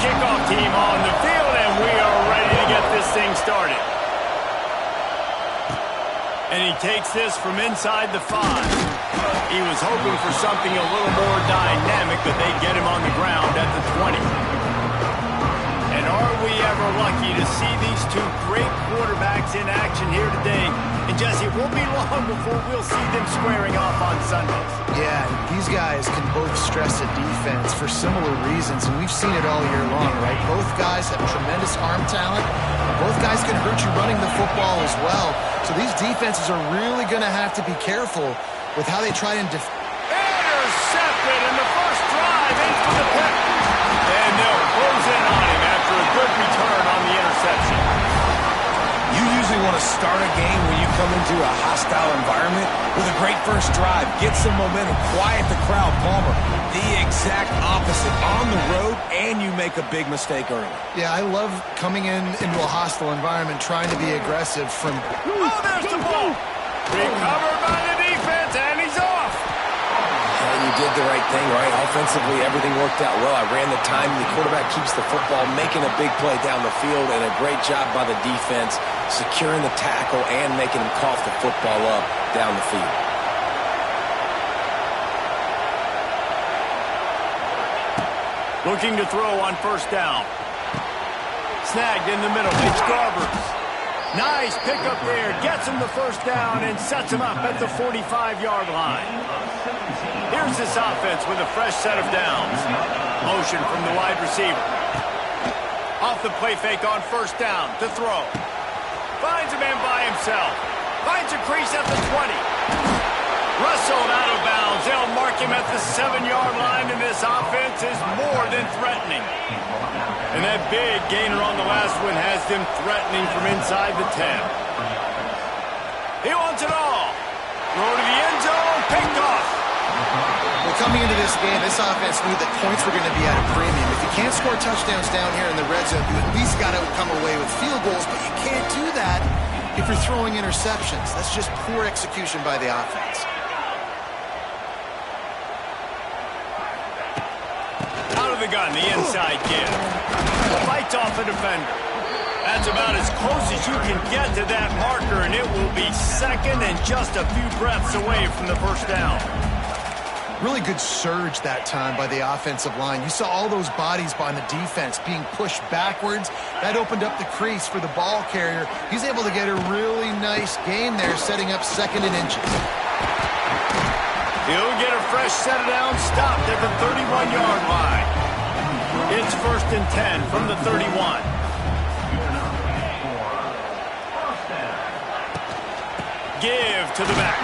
Kickoff team on the field, and we are ready to get this thing started. And he takes this from inside the 5. He was hoping for something a little more dynamic, but they get him on the ground at the 20. And are we ever lucky to see these two great quarterbacks in action here today? And Jesse, it won't be long before we'll see them squaring off on Sundays. Yeah, these guys can both stress a defense for similar reasons, and we've seen it all year long, right? Both guys have tremendous arm talent. Both guys can hurt you running the football as well. So these defenses are really going to have to be careful with how they try and intercepted in the first drive into the pick. And they'll close in on him after a good return on the interception. You usually want to start a game when you come into a hostile environment with a great first drive, get some momentum, quiet the crowd. Palmer, the exact opposite. On the road, and you make a big mistake early. Yeah, I love coming into a hostile environment, trying to be aggressive from... Oh, there's the ball! Recovered by the defense, and he's off! And you did the right thing, right? Offensively, everything worked out well. I ran the time. The quarterback keeps the football, making a big play down the field, and a great job by the defense, securing the tackle and making him cough the football up down the field. Looking to throw on first down. Snagged in the middle. It's Garbers. Nice pickup there. Gets him the first down and sets him up at the 45-yard line. Here's this offense with a fresh set of downs. Motion from the wide receiver. Off the play fake on first down to throw. Finds a man by himself. Finds a crease at the 20. Rustled out of bounds. They'll mark him at the 7-yard line, and this offense is more than threatening. And that big gainer on the last one has them threatening from inside the 10. He wants it all. Throw to the end zone. Picked off. Well, coming into this game, this offense knew that points were going to be at a premium. If you can't score touchdowns down here in the red zone, you at least got to come away with field goals, but you can't do that if you're throwing interceptions. That's just poor execution by the offense. Out of the gun, the inside give. Fights off a defender. That's about as close as you can get to that marker, and it will be second and just a few breaths away from the first down. Really good surge that time by the offensive line. You saw all those bodies by the defense being pushed backwards. That opened up the crease for the ball carrier. He's able to get a really nice gain there, setting up second and inches. He'll get a fresh set of downs, stopped at the 31-yard line. It's first and 10 from the 31. Give to the back.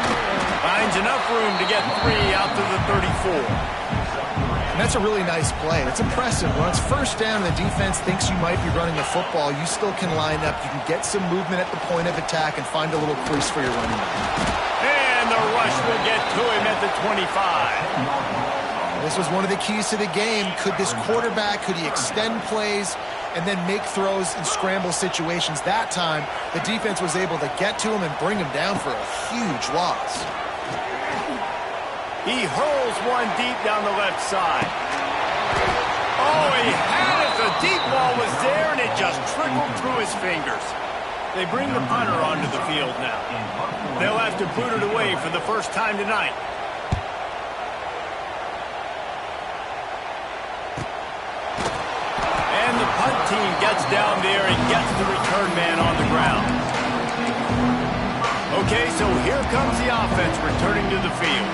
Finds enough room to get 3 out to the 34. And that's a really nice play. It's impressive. When it's first down and the defense thinks you might be running the football, you still can line up. You can get some movement at the point of attack and find a little crease for your running back. And the rush will get to him at the 25. This was one of the keys to the game. Could this quarterback, could he extend plays and then make throws in scramble situations? That time, the defense was able to get to him and bring him down for a huge loss. He hurls one deep down the left side. Oh, he had it. The deep ball was there, and it just trickled through his fingers. They bring the punter onto the field now. They'll have to boot it away for the first time tonight. And the punt team gets down there and gets the return man on the ground. Okay, so here comes the offense returning to the field.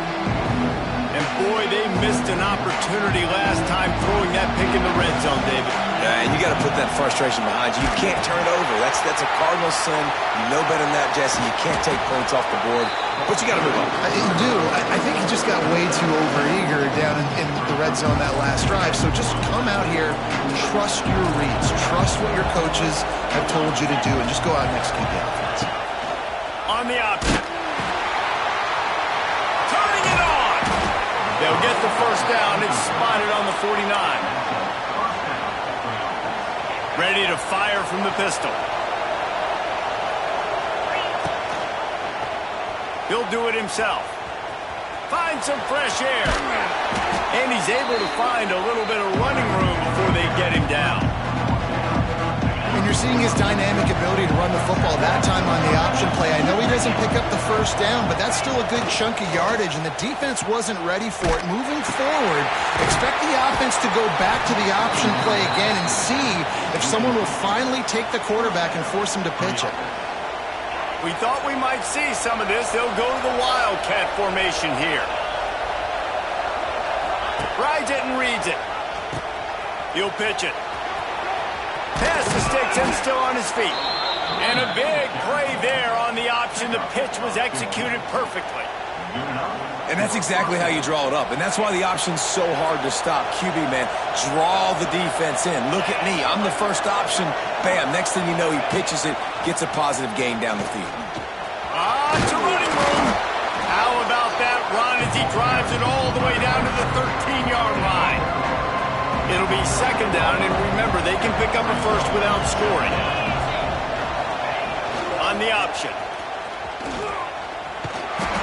And Boy, they missed an opportunity last time throwing that pick in the red zone, David. Yeah, and you got to put that frustration behind you. You can't turn it over. That's a cardinal sin. You know better than that, Jesse. You can't take points off the board, but you got to move on. You do. I think he just got way too overeager down in the red zone that last drive. So just come out here, trust your reads, trust what your coaches have told you to do, and just go out and execute the offense. On the option. Turning it on. They'll get the first down. It's spotted on the 49. Ready to fire from the pistol. He'll do it himself. Find some fresh air. And he's able to find a little bit of running room before they get him down. And you're seeing his dynamic ability to run the football that time on the option play. I know he doesn't pick up the first down, but that's still a good chunk of yardage, and the defense wasn't ready for it. Moving forward, expect the offense to go back to the option play again and see if someone will finally take the quarterback and force him to pitch it. We thought we might see some of this. They'll go to the Wildcat formation here. Rides it and reads it. He'll pitch it. Pass the sticks and still on his feet. And a big play there on the option. The pitch was executed perfectly. And that's exactly how you draw it up. And that's why the option's so hard to stop. QB, man, draw the defense in. Look at me. I'm the first option. Bam. Next thing you know, he pitches it, gets a positive gain down the field. It's a running room. How about that run as he drives it all the way down to the 13-yard line? It'll be second down, and remember, they can pick up a first without scoring. On the option.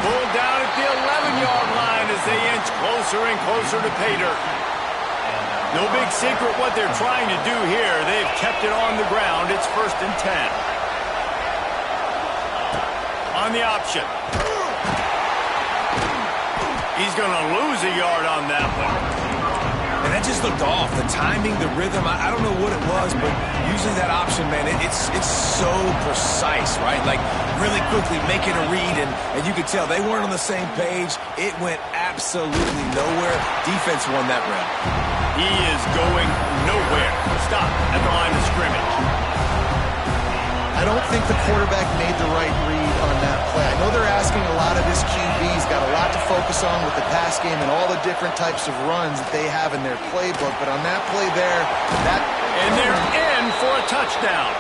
Pulled down at the 11-yard line as they inch closer and closer to pay dirt. No big secret what they're trying to do here. They've kept it on the ground. It's 1st and 10. On the option. He's going to lose a yard on that one. And that just looked off. The timing, the rhythm, I don't know what it was, but usually that option, man, it's so precise, right? Like, really quickly making a read, and you could tell they weren't on the same page. It went absolutely nowhere. Defense won that round. He is going nowhere. Stop at the line of scrimmage. I don't think the quarterback made the right read on that play. I know they're asking a lot of his QBs, got a lot to focus on with the pass game and all the different types of runs that they have in their playbook, but on that play there, and they're in for a touchdown.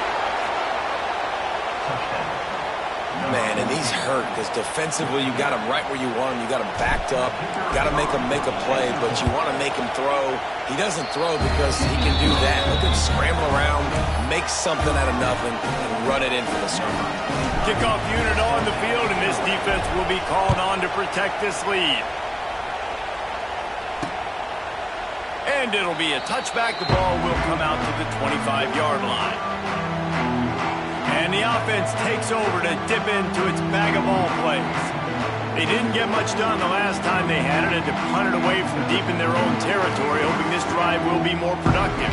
Man, and he's hurt because defensively you got him right where you want him. You got him backed up. Got to make him make a play, but you want to make him throw. He doesn't throw because he can do that. Look at him scramble around, make something out of nothing, and run it in for the score. Kickoff unit on the field, and this defense will be called on to protect this lead. And it'll be a touchback. The ball will come out to the 25-yard line. And the offense takes over to dip into its bag of all plays. They didn't get much done the last time they had it, and to punt it away from deep in their own territory, hoping this drive will be more productive.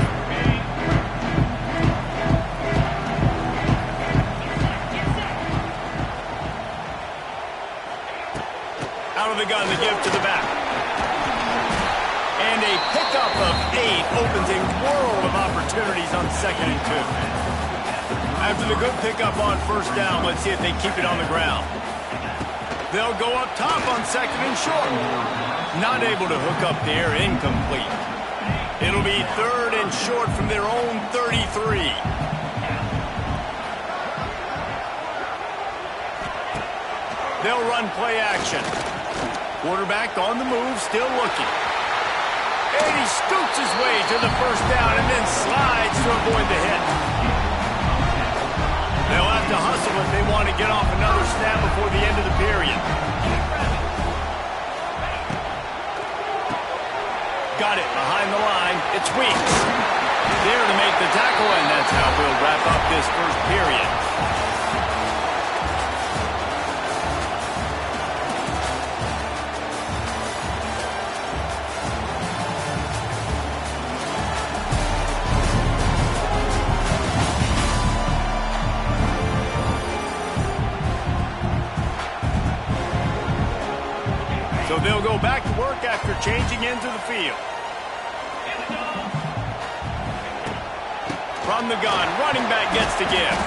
Out of the gun, the give to the back. And a pickup of 8 opens a world of opportunities on 2nd and 2. After the good pickup on 1st down, let's see if they keep it on the ground. They'll go up top on 2nd and short. Not able to hook up there, incomplete. It'll be 3rd and short from their own 33. They'll run play action. Quarterback on the move, still looking. And he scoots his way to the 1st down and then slides to avoid the hit. They'll have to hustle if they want to get off another snap before the end of the period. Got it behind the line. It's Weeks. There to make the tackle, and that's how we'll wrap up this 1st period. So they'll go back to work after after changing into the field. From the gun, running back gets the gift.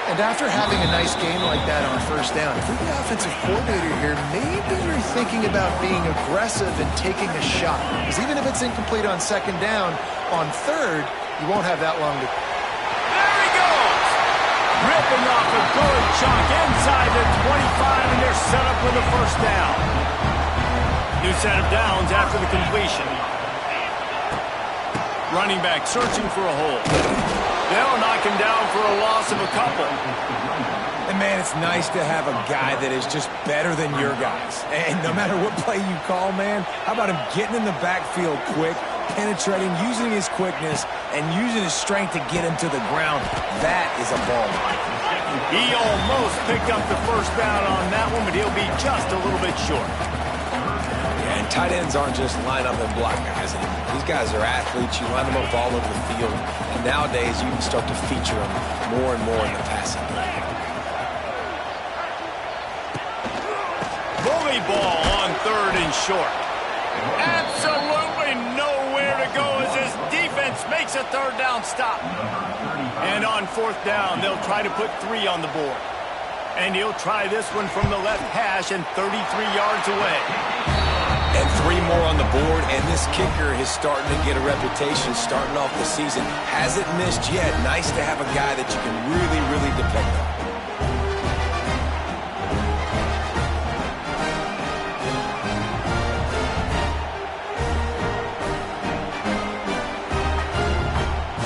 And after having a nice game like that on first down, if you're the offensive coordinator here, maybe you're thinking about being aggressive and taking a shot. Because even if it's incomplete on second down, on third, you won't have that long to... There he goes! Ripping off a good chunk inside the 25, and they're set up with a first down. New set of downs after the completion. Running back searching for a hole. They'll knock him down for a loss of a couple. And, man, it's nice to have a guy that is just better than your guys. And no matter what play you call, man, how about him getting in the backfield quick, penetrating, using his quickness, and using his strength to get him to the ground. That is a ball. He almost picked up the first down on that one, but he'll be just a little bit short. Yeah, and tight ends aren't just line up and block guys anymore. These guys are athletes. You line them up all over the field. And nowadays, you can start to feature them more and more in the passing game. Bully ball on third and short. Absolutely nowhere to go as this defense makes a third down stop. And on fourth down, they'll try to put 3 on the board. And he'll try this one from the left hash and 33 yards away. And 3 more on the board, and this kicker is starting to get a reputation starting off the season. Hasn't missed yet. Nice to have a guy that you can really, really depend on.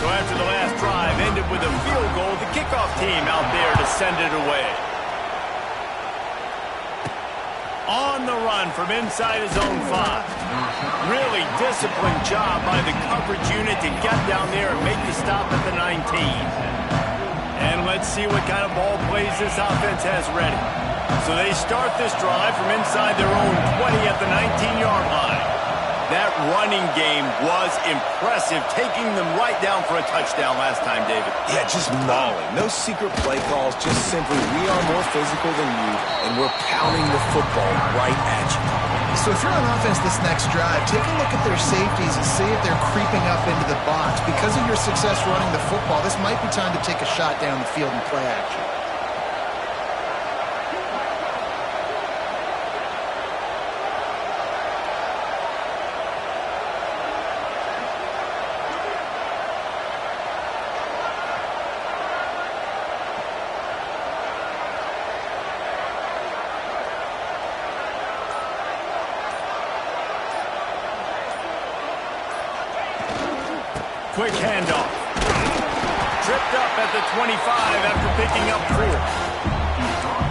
So after the last drive ended with a field goal, the kickoff team out there to send it away. On the run from inside his own 5. Really disciplined job by the coverage unit to get down there and make the stop at the 19. And let's see what kind of ball plays this offense has ready. So they start this drive from inside their own 20 at the 19-yard line. That running game was impressive, taking them right down for a touchdown last time, David. Yeah, just mauling. No secret play calls, just simply we are more physical than you, and we're pounding the football right at you. So if you're on offense this next drive, take a look at their safeties and see if they're creeping up into the box. Because of your success running the football, this might be time to take a shot down the field and play action. Quick handoff. Tripped up at the 25 after picking up 4.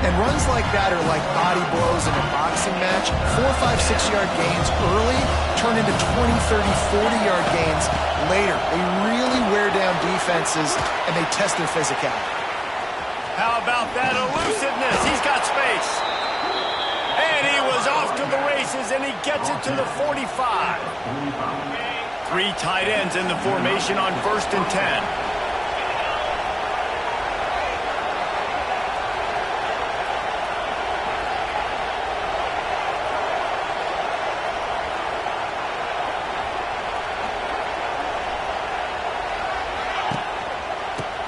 And runs like that are like body blows in a boxing match. 4, 5, 6-yard gains early turn into 20, 30, 40-yard gains later. They really wear down defenses, and they test their physicality. How about that elusiveness? He's got space. And he was off to the races, and he gets it to the 45. 3 tight ends in the formation on 1st and 10.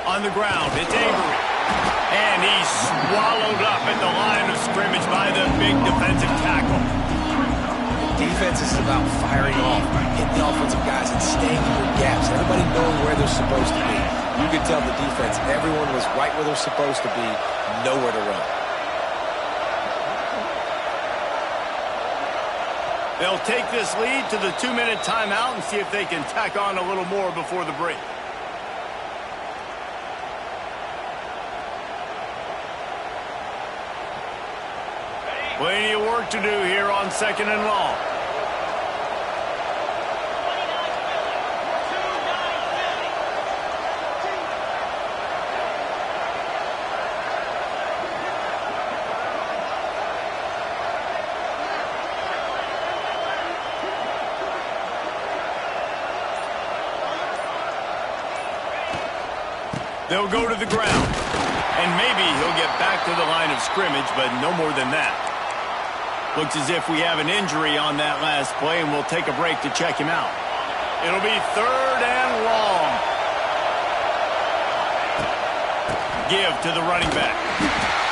On the ground, it's Avery. And he's swallowed up at the line of scrimmage by the big defensive tackle. Defense is about firing off, hitting the offensive guys and staying in your gaps. Everybody knowing where they're supposed to be. You could tell the defense, everyone was right where they're supposed to be, nowhere to run. They'll take this lead to the 2-minute timeout and see if they can tack on a little more before the break. Plenty of work to do here on 2nd and long. They'll go to the ground. And maybe he'll get back to the line of scrimmage, but no more than that. Looks as if we have an injury on that last play, and we'll take a break to check him out. It'll be 3rd and long. Give to the running back.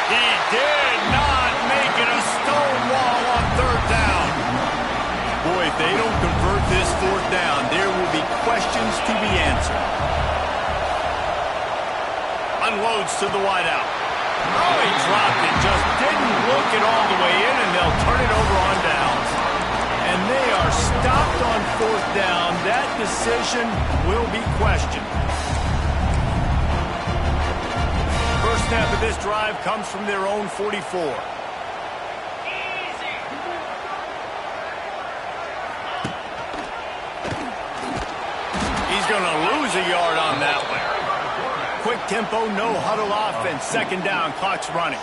He did not make it a stone wall on 3rd down. Boy, if they don't convert this 4th down, there will be questions to be answered. Unloads to the wideout. Oh, he dropped it. Just didn't look it all the way in, and they'll turn it over on downs. And they are stopped on 4th down. That decision will be questioned. First snap of this drive comes from their own 44. He's going to lose a yard on that one. Quick tempo, no huddle offense. 2nd down, clock's running.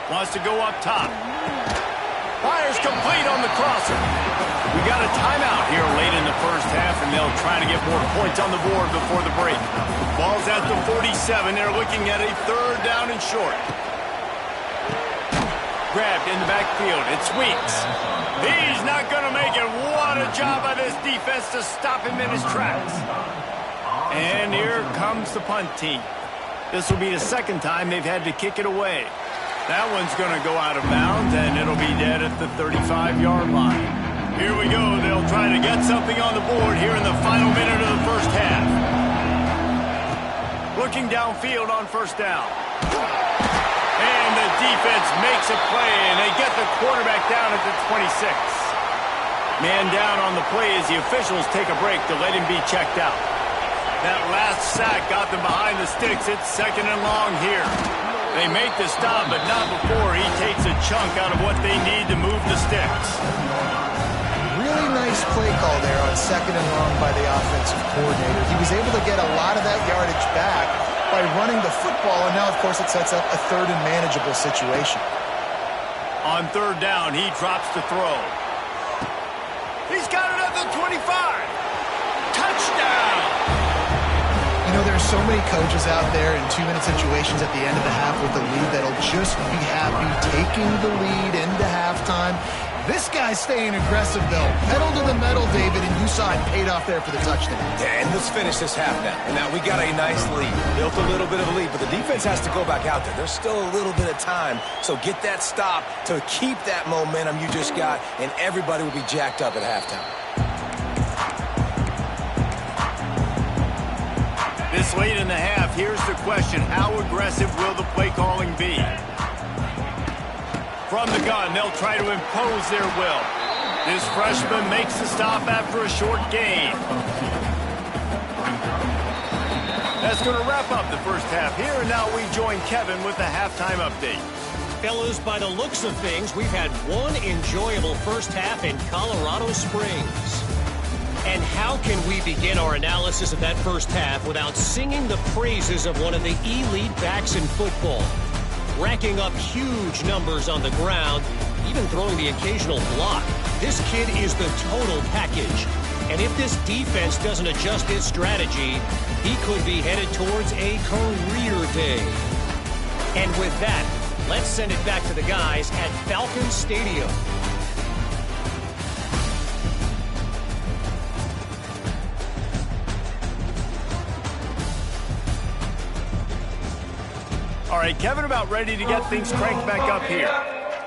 Wants to go up top. Fires complete on the crosser. We got a timeout here late in the first half, and they'll try to get more points on the board before the break. Ball's at the 47. They're looking at a 3rd down and short. Grabbed in the backfield. It's Weeks. He's not going to make it. What a job by this defense to stop him in his tracks. And here comes the punt team. This will be the 2nd time they've had to kick it away. That one's going to go out of bounds, and it'll be dead at the 35-yard line. Here we go. They'll try to get something on the board here in the final minute of the first half. Looking downfield on 1st down. And the defense makes a play, and they get the quarterback down at the 26. Man down on the play as the officials take a break to let him be checked out. That last sack got them behind the sticks. It's 2nd and long here. They make the stop, but not before he takes a chunk out of what they need to move the sticks. Really nice play call there on 2nd and long by the offensive coordinator. He was able to get a lot of that yardage back by running the football, and now, of course, it sets up a 3rd and manageable situation. On 3rd down, he drops to throw. He's got it at the 25. Touchdown! You know, there are so many coaches out there in 2-minute situations at the end of the half with the lead that'll just be happy taking the lead into halftime. This guy's staying aggressive, though. Pedal to the metal, David, and you saw it paid off there for the touchdown. Yeah, and let's finish this half now. And now we got a nice lead. Built a little bit of a lead, but the defense has to go back out there. There's still a little bit of time, so get that stop to keep that momentum you just got, and everybody will be jacked up at halftime. This late in the half, here's the question. How aggressive will the play calling be? From the gun, they'll try to impose their will. This freshman makes the stop after a short gain. That's going to wrap up the first half here, and now we join Kevin with the halftime update. Fellas, by the looks of things, we've had one enjoyable first half in Colorado Springs. And how can we begin our analysis of that first half without singing the praises of one of the elite backs in football? Racking up huge numbers on the ground, even throwing the occasional block. This kid is the total package. And if this defense doesn't adjust its strategy, he could be headed towards a career day. And with that, let's send it back to the guys at Falcon Stadium. All right, Kevin, about ready to get things cranked back up here.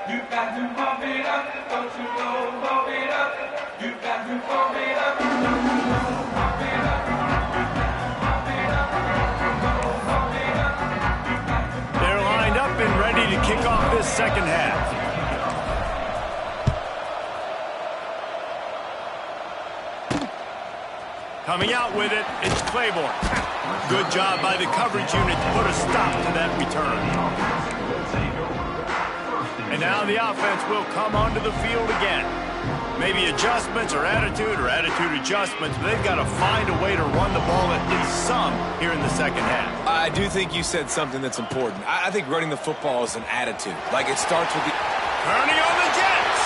You've got to pump it up, don't you know, pump it up. You've got to pump it up, don't you know, pump it up. They're lined up and ready to kick off this second half. Coming out with it, it's Claiborne. Good job by the coverage unit to put a stop to that return. And now the offense will come onto the field again. Maybe adjustments or attitude adjustments, but they've got to find a way to run the ball at least some here in the second half. I do think you said something that's important. I think running the football is an attitude. Like, it starts with the... Kearney on the Jets.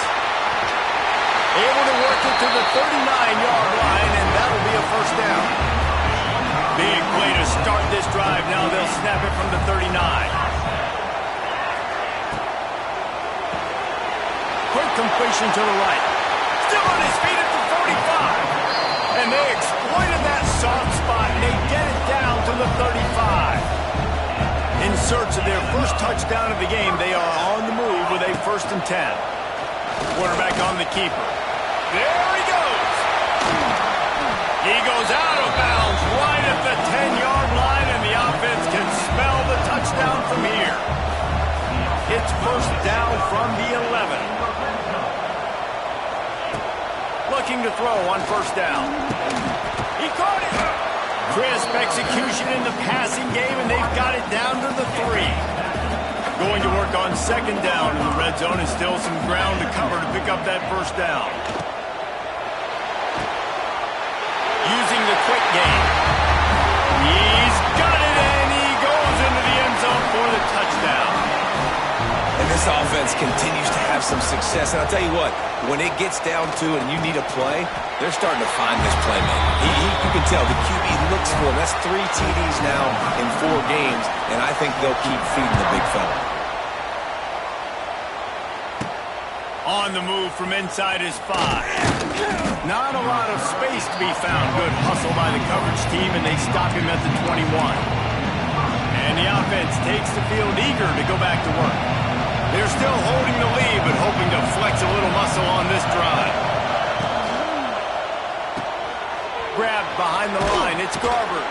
Able to work it to the 39-yard line, and that'll be a first down. Big way to start this drive. Now they'll snap it from the 39. completion to the right. Still on his feet at the 45. And they exploited that soft spot, and they get it down to the 35. In search of their first touchdown of the game, they are on the move with a 1st and 10. Quarterback on the keeper. There he goes. He goes out of bounds right at the 10-yard line, and the offense can smell the touchdown from here. It's 1st down from the 11. Looking to throw on 1st down. He caught it. Crisp execution in the passing game, and they've got it down to the 3. Going to work on 2nd down in the red zone, and still some ground to cover to pick up that 1st down. Using the quick game. He's got it, and he goes into the end zone for the touchdown. And this offense continues to have some success. And I'll tell you what, when it gets down to it and you need a play, they're starting to find this playmaker. You can tell the QB looks for him. That's 3 TDs now in 4 games, and I think they'll keep feeding the big fella. On the move from inside his 5. Not a lot of space to be found. Good hustle by the coverage team, and they stop him at the 21. And the offense takes the field eager to go back to work. They're still holding the lead, but hoping to flex a little muscle on this drive. Grabbed behind the line. It's Garbers.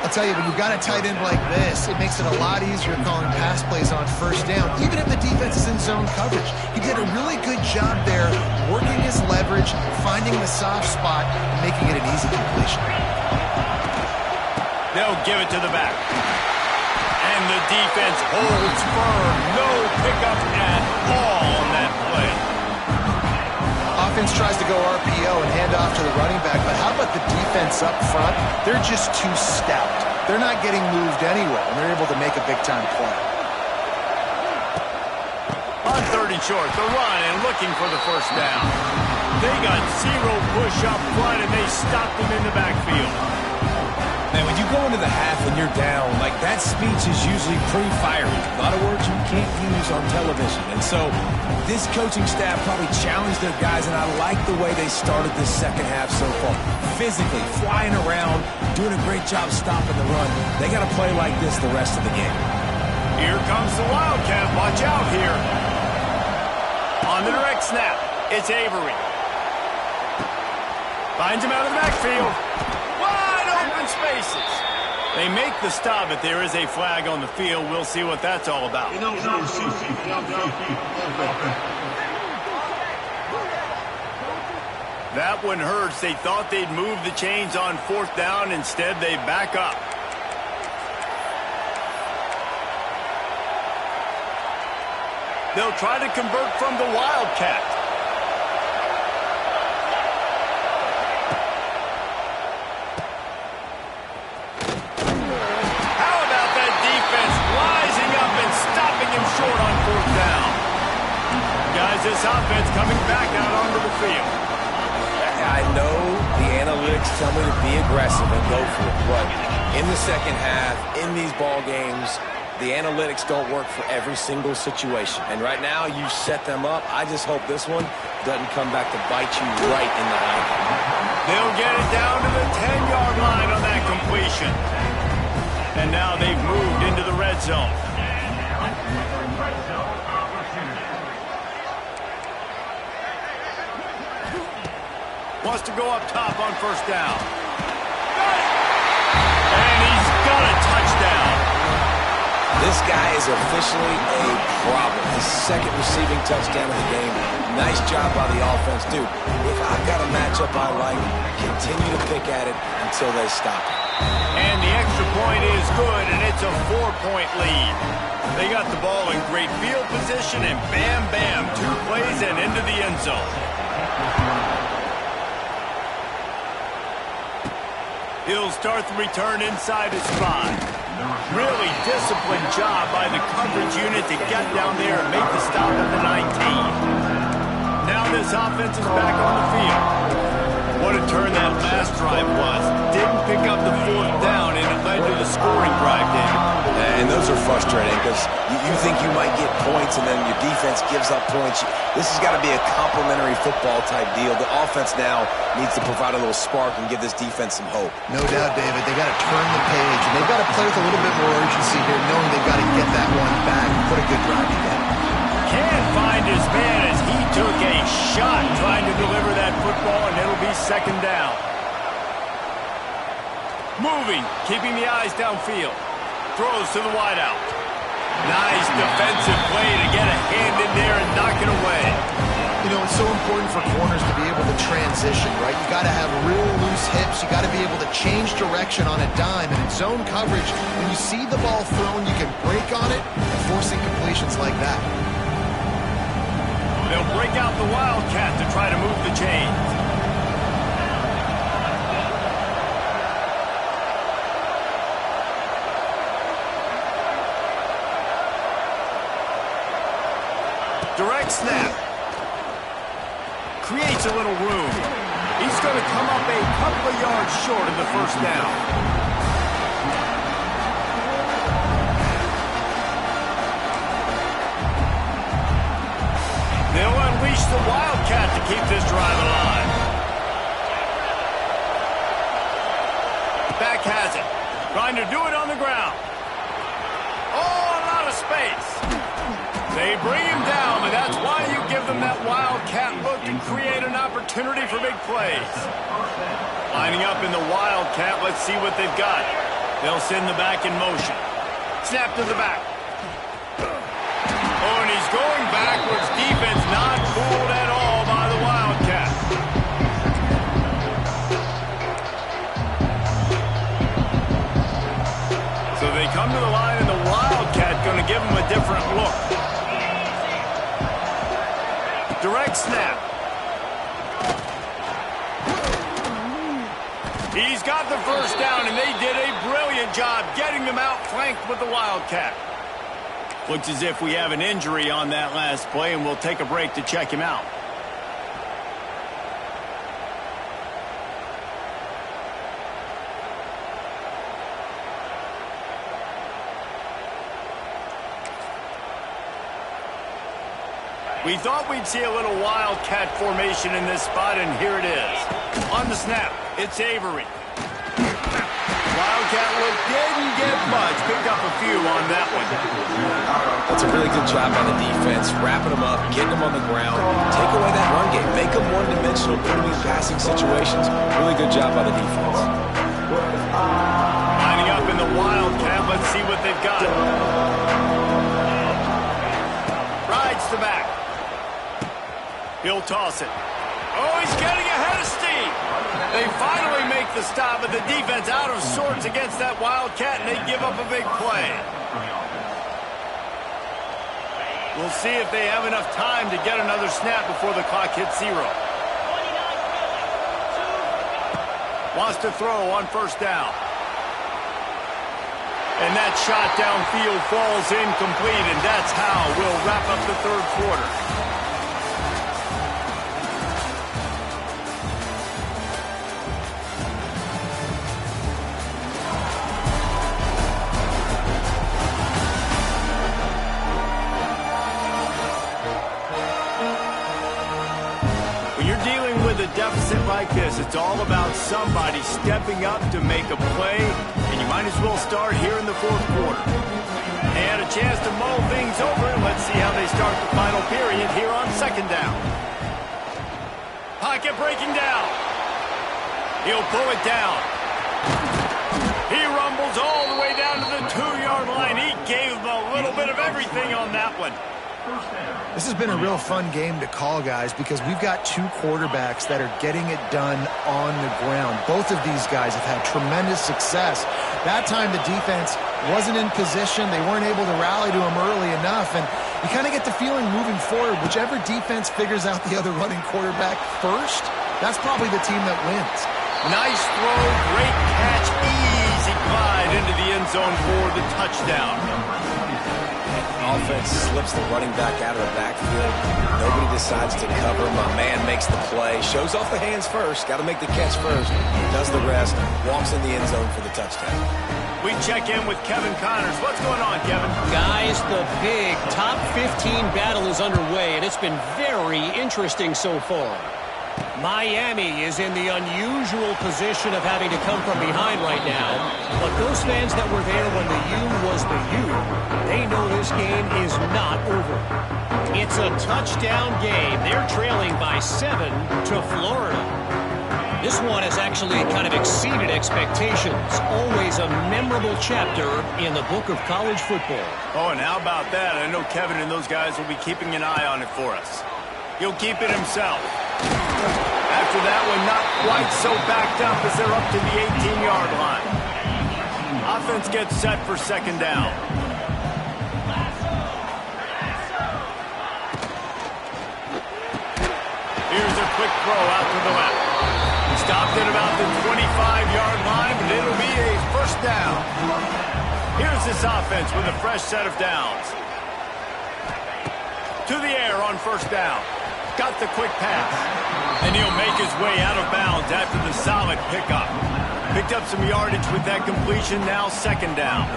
I'll tell you, when you've got a tight end like this, it makes it a lot easier calling pass plays on 1st down, even if the defense is in zone coverage. He did a really good job there, working his leverage, finding the soft spot, and making it an easy completion. They'll give it to the back. And the defense holds firm. No pickup at all on that play. Offense tries to go RPO and hand off to the running back, but how about the defense up front? They're just too stout. They're not getting moved anywhere, and they're able to make a big-time play. On 3rd and short, the run and looking for the 1st down. They got 0 push up front, and they stopped him in the backfield. Man, when you go into the half and you're down, like that speech is usually pretty fiery. A lot of words you can't use on television. And so this coaching staff probably challenged their guys, and I like the way they started this 2nd half so far. Physically, flying around, doing a great job stopping the run. They got to play like this the rest of the game. Here comes the Wildcat. Watch out here. On the direct snap, it's Avery. Finds him out of the backfield. Wide open spaces. They make the stop, but there is a flag on the field. We'll see what that's all about. That one hurts. They thought they'd move the chains on 4th down. Instead, they back up. They'll try to convert from the Wildcat. How about that defense rising up and stopping him short on 4th down? Guys, this offense coming back out onto the field. I know the analytics tell me to be aggressive and go for it, but in the 2nd half, in these ball games, the analytics don't work for every single situation. And right now, you've set them up. I just hope this one doesn't come back to bite you right in the eye. They'll get it down to the 10-yard line on that completion. And now they've moved into the red zone. Wants to go up top on 1st down. And he's got a touchdown. This guy is officially a problem. His 2nd receiving touchdown of the game. Nice job by the offense. Dude, if I've got a matchup I like, continue to pick at it until they stop it. And the extra point is good, and it's a 4-point lead. They got the ball in great field position, and bam, bam, 2 plays and into the end zone. He'll start the return inside his 5. Really disciplined job by the coverage unit to get down there and make the stop at the 19. Now this offense is back on the field. What a turn that last drive was. Didn't pick up the 4th down, and it led to the scoring drive, David. And those are frustrating because you think you might get points and then your defense gives up points. This has got to be a complementary football type deal. The offense now needs to provide a little spark and give this defense some hope. No doubt, David. They got to turn the page, and they've got to play with a little bit more urgency here, knowing they've got to get that one back and put a good drive together. Can't find his man as he took a shot trying to deliver that football, and it'll be second down. Moving, keeping the eyes downfield. Throws to the wideout. Nice defensive play to get a hand in there and knock it away. You know, it's so important for corners to be able to transition, right? You got to have real loose hips. You got to be able to change direction on a dime. And in zone coverage, when you see the ball thrown, you can break on it and forcing completions like that. They'll break out the Wildcat to try to move the chains. Direct snap. Creates a little room. He's going to come up a couple of yards short of the first down. They'll unleash the Wildcat to keep this drive alive. Back has it. Trying to do it on the ground. Oh, a lot of space. They bring him down, and that's why you give them that Wildcat look to create an opportunity for big plays. Lining up in the Wildcat, let's see what they've got. They'll send the back in motion. Snap to the back. Oh, and he's going backwards. Defense not fooled at all by the Wildcat. So they come to the line, and the Wildcat going to give them a different look. Direct snap. He's got the first down, and they did a brilliant job getting them out flanked with the Wildcat. Looks as if we have an injury on that last play, and we'll take a break to check him out. We thought we'd see a little Wildcat formation in this spot, and here it is. On the snap, it's Avery. Wildcat look didn't get much. Picked up a few on that one. That's a really good job by the defense, wrapping them up, getting them on the ground, take away that run game, make them one-dimensional, put them in passing situations. Really good job by the defense. Lining up in the Wildcat, let's see what they've got. Rides to back. He'll toss it. Oh, he's getting ahead of steam. They finally make the stop, but the defense out of sorts against that Wildcat, and they give up a big play. We'll see if they have enough time to get another snap before the clock hits 0. Wants to throw on first down. And that shot downfield falls incomplete, and that's how we'll wrap up the third quarter. Deficit like this, it's all about somebody stepping up to make a play, and you might as well start here in the fourth quarter. They had a chance to mull things over, and let's see how they start the final period here on second down. Pocket breaking down. He'll pull it down. He rumbles all the way down to the 2-yard line. He gave them a little bit of everything on that one. This has been a real fun game to call, guys, because we've got two quarterbacks that are getting it done on the ground. Both of these guys have had tremendous success. That time the defense wasn't in position. They weren't able to rally to him early enough, and you kind of get the feeling moving forward, whichever defense figures out the other running quarterback first, that's probably the team that wins. Nice throw, great catch, easy glide into the end zone for the touchdown. offense slips the running back out of the backfield. Nobody decides to cover. My man makes the play. Shows off the hands first. Got to make the catch first. Does the rest. Walks in the end zone for the touchdown. We check in with Kevin Connors. What's going on, Kevin? Guys, the big top 15 battle is underway, and it's been very interesting so far. Miami is in the unusual position of having to come from behind right now. But those fans that were there when the U was the U, they know this game is not over. It's a touchdown game. They're trailing by 7 to Florida. This one has actually kind of exceeded expectations. Always a memorable chapter in the book of college football. Oh, and how about that? I know Kevin and those guys will be keeping an eye on it for us. He'll keep it himself. After that one, not quite so backed up as they're up to the 18-yard line. Offense gets set for second down. Here's a quick throw out to the left. Stopped at about the 25-yard line, but it'll be a first down. Here's this offense with a fresh set of downs. To the air on first down. Got the quick pass. And he'll make his way out of bounds after the solid pickup. Picked up some yardage with that completion, now second down.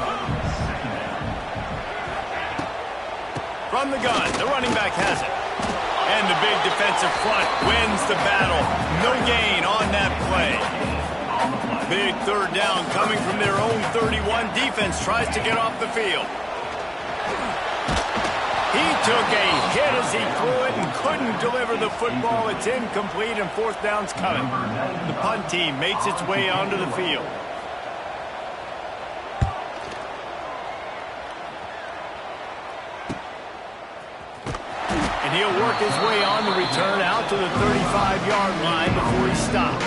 From the gun, the running back has it. And the big defensive front wins the battle. No gain on that play. Big third down coming from their own 31. Defense tries to get off the field. He took a hit as he threw it and couldn't deliver the football. It's incomplete and fourth down's coming. The punt team makes its way onto the field. And he'll work his way on the return out to the 35-yard line before he stops.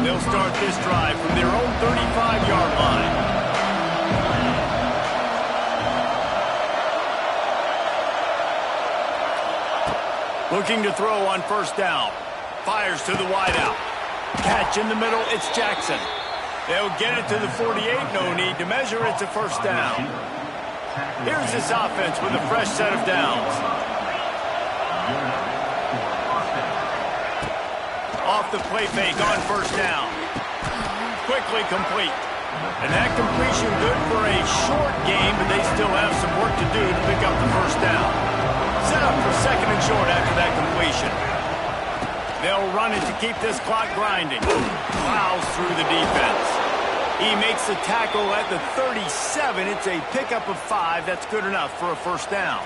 They'll start this drive from their own 35-yard line. Looking to throw on first down. Fires to the wideout. Catch in the middle, it's Jackson. They'll get it to the 48, no need to measure, it's a first down. Here's this offense with a fresh set of downs. Off the play fake on first down. Quickly complete. And that completion good for a short game, but they still have some work to do to pick up the first down. Set up for second and short after that completion. They'll run it to keep this clock grinding. Plows through the defense. He makes the tackle at the 37. It's a pickup of 5. That's good enough for a first down.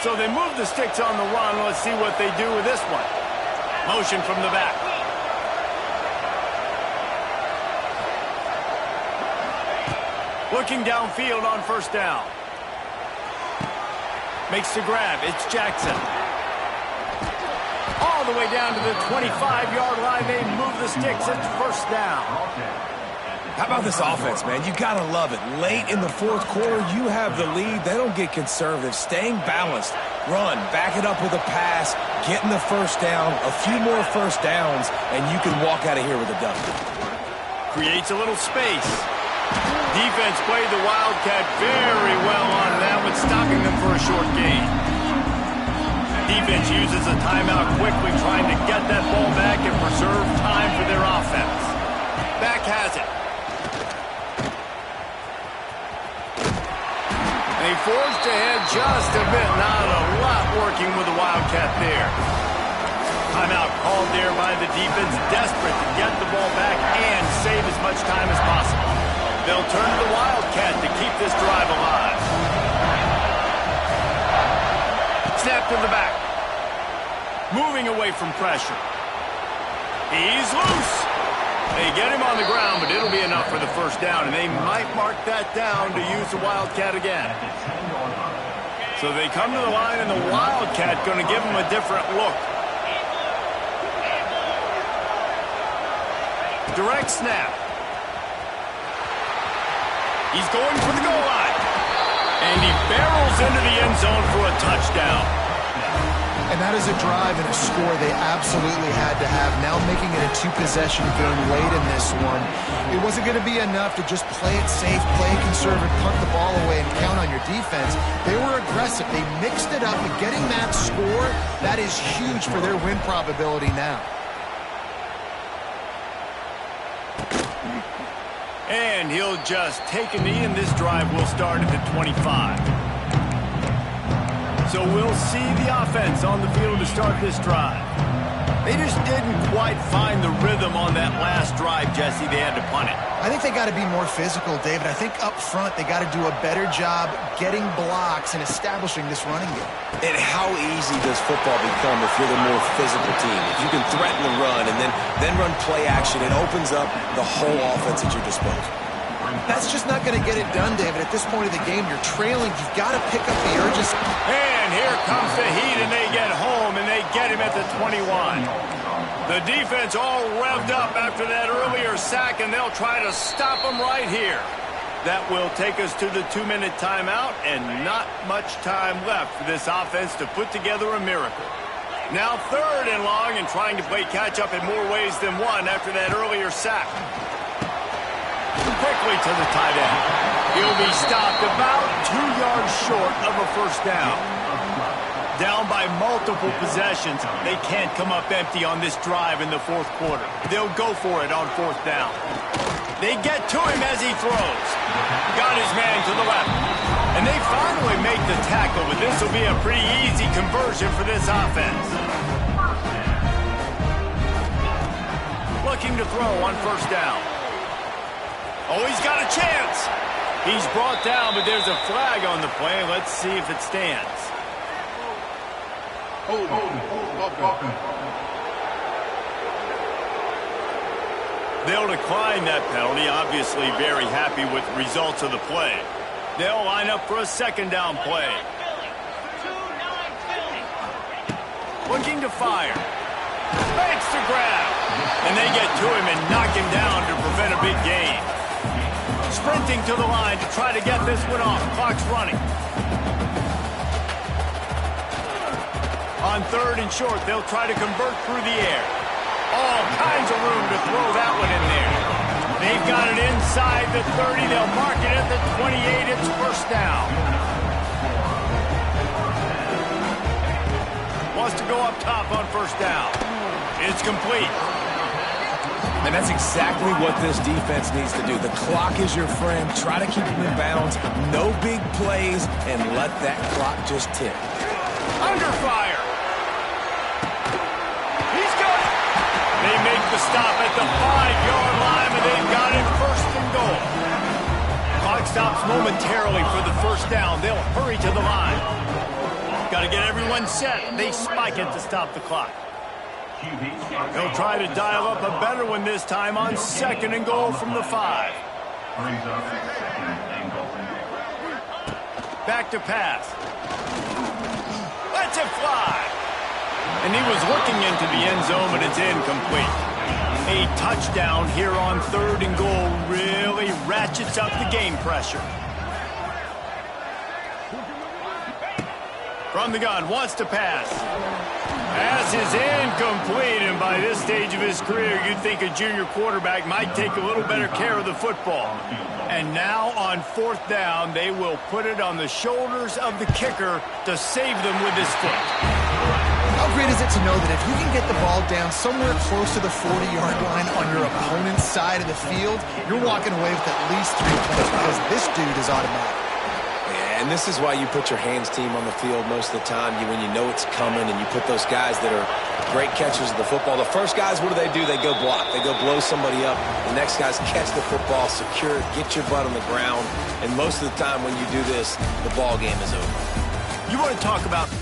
So they move the sticks on the run. Let's see what they do with this one. Motion from the back. Looking downfield on first down. Makes the grab. It's Jackson. All the way down to the 25-yard line. They move the sticks. It's first down. How about this offense, man? You got to love it. Late in the fourth quarter, you have the lead. They don't get conservative. Staying balanced. Run. Back it up with a pass. Getting the first down. A few more first downs, and you can walk out of here with a W. Creates a little space. Defense played the Wildcat very well on that one, stopping them for a short gain. Defense uses a timeout quickly, trying to get that ball back and preserve time for their offense. Back has it. They forged ahead just a bit. Not a lot working with the Wildcat there. Timeout called there by the defense, desperate to get the ball back and save as much time as possible. They'll turn to the Wildcat to keep this drive alive. Snap to the back. Moving away from pressure. He's loose. They get him on the ground, but it'll be enough for the first down, and they might mark that down to use the Wildcat again. So they come to the line, and the Wildcat going to give them a different look. Direct snap. He's going for the goal line. And he barrels into the end zone for a touchdown. And that is a drive and a score they absolutely had to have. Now making it a two-possession game late in this one. It wasn't going to be enough to just play it safe, play it conservative, punt the ball away, and count on your defense. They were aggressive. They mixed it up, and getting that score, that is huge for their win probability now. And he'll just take a knee, and this drive will start at the 25. So we'll see the offense on the field to start this drive. They just didn't quite find the rhythm on that last drive, Jesse. They had to punt it. I think they got to be more physical, David. I think up front they got to do a better job getting blocks and establishing this running game. And how easy does football become if you're the more physical team? If you can threaten the run and then run play action, it opens up the whole offense at your disposal. That's just not going to get it done, David. At this point of the game, you're trailing. You've got to pick up the urgency. And here comes the heat, and they get home, and they get him at the 21. The defense all revved up after that earlier sack, and they'll try to stop them right here. That will take us to the 2-minute timeout, and not much time left for this offense to put together a miracle. Now 3rd and long, and trying to play catch-up in more ways than one after that earlier sack. Quickly to the tight end. He'll be stopped about 2 yards short of a first down. Down by multiple possessions. They can't come up empty on this drive in the 4th quarter. They'll go for it on 4th down. They get to him as he throws. Got his man to the left. And they finally make the tackle, but this will be a pretty easy conversion for this offense. Looking to throw on first down. Oh, he's got a chance. He's brought down, but there's a flag on the play. Let's see if it stands. They'll decline that penalty, obviously very happy with the results of the play. They'll line up for a 2nd down play. Looking to fire. Fakes the grab. And they get to him and knock him down to prevent a big gain. Sprinting to the line to try to get this one off. Clock's running. On 3rd and short, they'll try to convert through the air. All kinds of room to throw that one in there. They've got it inside the 30. They'll mark it at the 28. It's first down. Wants to go up top on first down. It's complete. And that's exactly what this defense needs to do. The clock is your friend. Try to keep them in bounds. No big plays, and let that clock just tick. Under fire. He's got it. They make the stop at the 5-yard line, and they've got it 1st and goal. Clock stops momentarily for the first down. They'll hurry to the line. Got to get everyone set. They spike it to stop the clock. They'll try to dial up a better one this time on 2nd and goal from the 5. Back to pass. Lets it fly. And he was looking into the end zone, but it's incomplete. A touchdown here on 3rd and goal really ratchets up the game pressure. From the gun, wants to pass. Pass is incomplete, and by this stage of his career, you'd think a junior quarterback might take a little better care of the football. And now on 4th down, they will put it on the shoulders of the kicker to save them with his foot. How great is it to know that if you can get the ball down somewhere close to the 40-yard line on your opponent's side of the field, you're walking away with at least 3 points because this dude is automatic. And this is why you put your hands team on the field most of the time. When you know it's coming and you put those guys that are great catchers of the football. The first guys, what do? They go block. They go blow somebody up. The next guys catch the football, secure it, get your butt on the ground. And most of the time when you do this, the ball game is over. You want to talk about